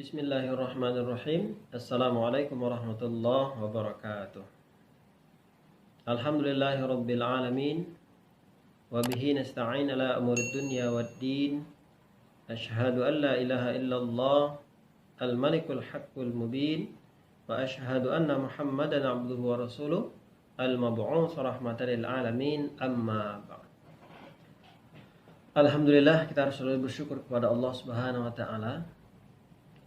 Bismillahirrahmanirrahim. Assalamualaikum warahmatullahi wabarakatuh. Alhamdulillahirabbil alamin wa bihi nasta'in ala umurid dunya waddin. Asyhadu an la ilaha illallah al-malikul haqqul mubin wa asyhadu anna Muhammadan abduhu wa rasuluh al-mab'uts rahmatan lil alamin, amma ba'd. Alhamdulillah, kita harus selalu bersyukur kepada Allah Subhanahu wa taala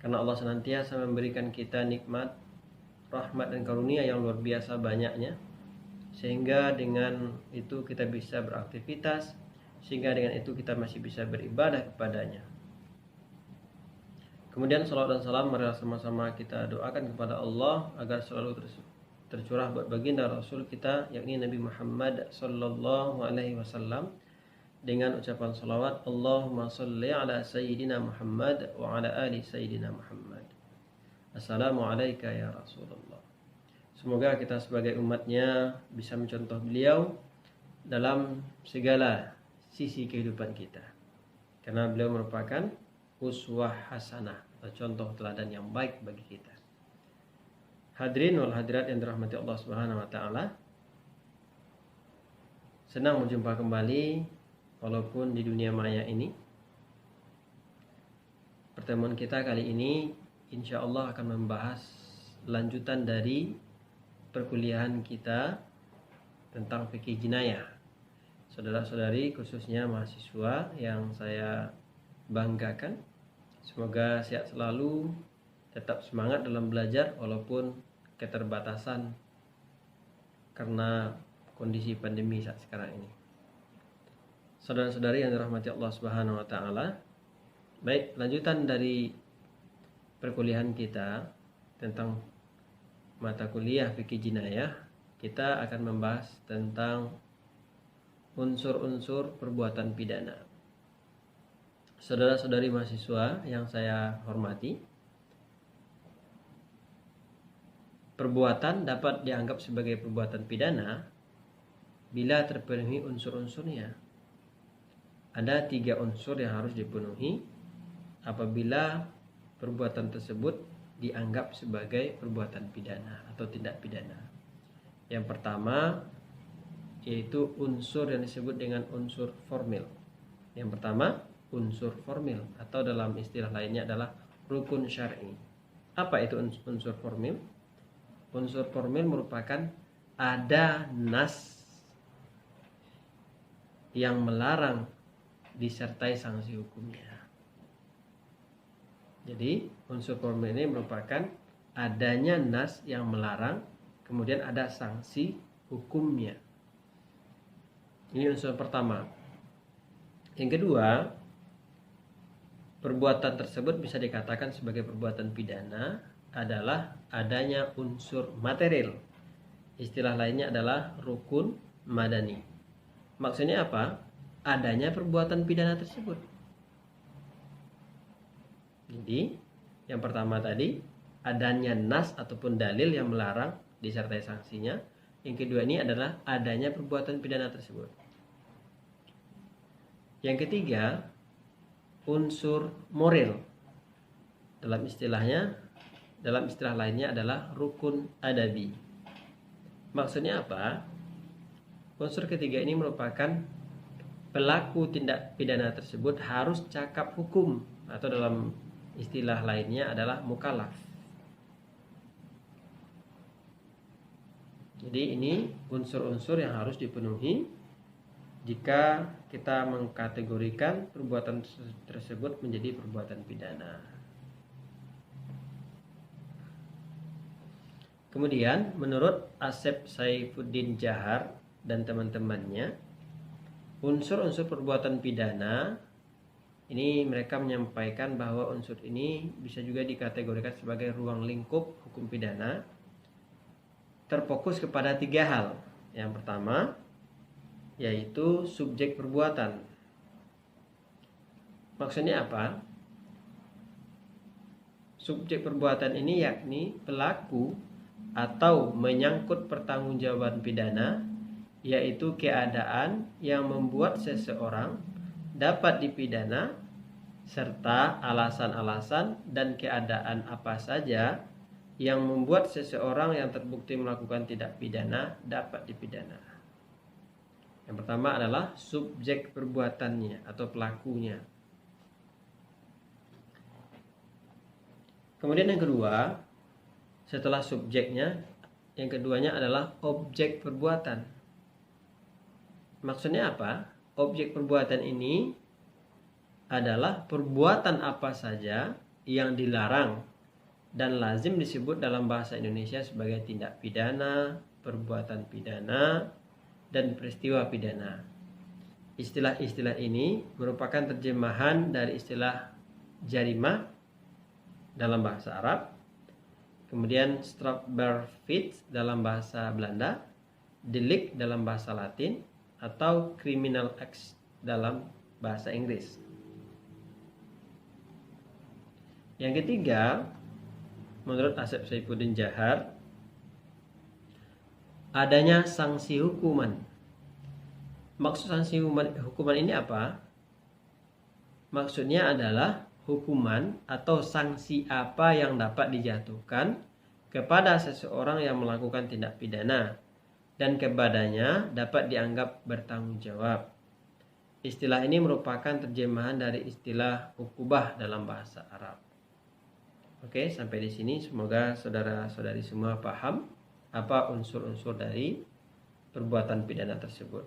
karena Allah senantiasa memberikan kita nikmat, rahmat dan karunia yang luar biasa banyaknya, sehingga dengan itu kita bisa beraktivitas, sehingga dengan itu kita masih bisa beribadah kepadanya. Kemudian salawat dan salam mari sama-sama kita doakan kepada Allah agar selalu tercurah buat baginda Rasul kita, yakni Nabi Muhammad sallallahu alaihi wasallam, dengan ucapan salawat, Allahumma salli ala Sayyidina Muhammad wa ala ali Sayyidina Muhammad. Assalamualaikum ya Rasulullah. Semoga kita sebagai umatnya bisa mencontoh beliau dalam segala sisi kehidupan kita, karena beliau merupakan uswah hasanah atau contoh teladan yang baik bagi kita. Hadirin wal hadirat yang dirahmati Allah Subhanahu wa taala, senang berjumpa kembali walaupun di dunia maya ini. Pertemuan kita kali ini insya Allah akan membahas lanjutan dari perkuliahan kita tentang fikih jinayah. Saudara-saudari, khususnya mahasiswa yang saya banggakan, semoga sehat selalu, tetap semangat dalam belajar walaupun keterbatasan karena kondisi pandemi saat sekarang ini. Saudara-saudari yang dirahmati Allah Subhanahu wa taala, baik, lanjutan dari perkuliahan kita tentang mata kuliah fikih jinayah, kita akan membahas tentang unsur-unsur perbuatan pidana. Saudara-saudari mahasiswa yang saya hormati, perbuatan dapat dianggap sebagai perbuatan pidana bila terpenuhi unsur-unsurnya. Ada 3 unsur yang harus dipenuhi apabila perbuatan tersebut dianggap sebagai perbuatan pidana atau tindak pidana. Yang pertama yaitu unsur yang disebut dengan unsur formil. Yang pertama, unsur formil atau dalam istilah lainnya adalah rukun syar'i. Apa itu unsur formil? Unsur formil merupakan ada nas yang melarang disertai sanksi hukumnya. Jadi unsur formil ini merupakan adanya nas yang melarang, kemudian ada sanksi hukumnya. Ini unsur pertama. Yang kedua, perbuatan tersebut bisa dikatakan sebagai perbuatan pidana adalah adanya unsur material. Istilah lainnya adalah rukun madani. Maksudnya apa? Adanya perbuatan pidana tersebut. Jadi yang pertama tadi, adanya nas ataupun dalil yang melarang disertai sanksinya. Yang kedua ini adalah adanya perbuatan pidana tersebut. Yang ketiga, unsur moral. Dalam istilah lainnya adalah rukun adabi. Maksudnya apa? Unsur ketiga ini merupakan pelaku tindak pidana tersebut harus cakap hukum, atau dalam istilah lainnya adalah mukallaf. Jadi ini unsur-unsur yang harus dipenuhi jika kita mengkategorikan perbuatan tersebut menjadi perbuatan pidana. Kemudian menurut Asep Saifuddin Jahar dan teman-temannya, unsur-unsur perbuatan pidana ini mereka menyampaikan bahwa unsur ini bisa juga dikategorikan sebagai ruang lingkup hukum pidana, terfokus kepada 3 hal. Yang pertama yaitu subjek perbuatan. Maksudnya apa? Subjek perbuatan ini yakni pelaku atau menyangkut pertanggungjawaban pidana, yaitu keadaan yang membuat seseorang dapat dipidana serta alasan-alasan dan keadaan apa saja yang membuat seseorang yang terbukti melakukan tindak pidana dapat dipidana. Yang pertama adalah subjek perbuatannya atau pelakunya. Kemudian yang kedua, setelah subjeknya, yang keduanya adalah objek perbuatan. Maksudnya apa? Objek perbuatan ini adalah perbuatan apa saja yang dilarang dan lazim disebut dalam bahasa Indonesia sebagai tindak pidana, perbuatan pidana, dan peristiwa pidana. Istilah-istilah ini merupakan terjemahan dari istilah jarimah dalam bahasa Arab, kemudian strafbarfeit dalam bahasa Belanda, delik dalam bahasa Latin, atau criminal acts dalam bahasa Inggris. Yang ketiga, menurut Asep Saifuddin Jahar, adanya sanksi hukuman. Maksud sanksi hukuman ini apa? Maksudnya adalah hukuman atau sanksi apa yang dapat dijatuhkan kepada seseorang yang melakukan tindak pidana dan kepadanya dapat dianggap bertanggung jawab. Istilah ini merupakan terjemahan dari istilah ukubah dalam bahasa Arab. Oke, sampai di sini semoga saudara-saudari semua paham apa unsur-unsur dari perbuatan pidana tersebut.